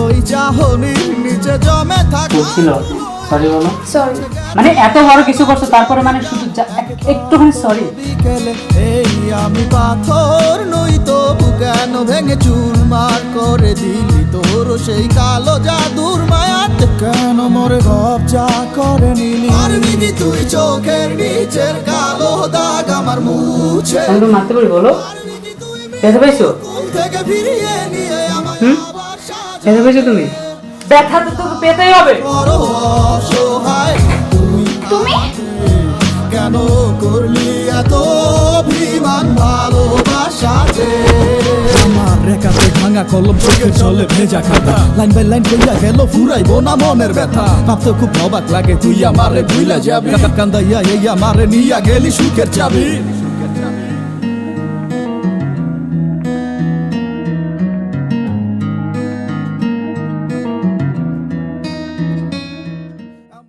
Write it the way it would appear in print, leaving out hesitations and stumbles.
ওই চাহনির নিচে জমে থাকা ছিল সরি বলো। সরি। মানে এত বড় কিছু করছো তারপরে মানে শুধু একটুখানি সরি। বিকেলে এই আমি পাথর নই তবু কেন ভেঙে চুরমার করে দিলি তোর সেই কালো জাদুর মায়াতে কেন মরে কবজা করে নিলি পারবি কি তুই চোখের নিচের কালো দাগ আমার মুছে আমি তো মারতে পারি বলো। ব্যথা পাইছো? থেকে ফিরিয়ে নিয়ে আমার আবার ব্যথা পাইছো তুমি? ব্যথা তো তোকে পেতেই হবে। বড় অসহায় তুমি কেন করলি এত অভিমান ভালোবাসাতে আমার রেখাতে ভাঙা কলম চোখের জলে ভেজা খাতা লাইন বাই লাইন কইয়া গেল ফুরাইবো না মনের ব্যথা ভাবতে খুব অবাক লাগে তুই আমারে ভুইলা যাবি কান্দাইয়া এই আমারে নিয়া গেলি সুখের চাবি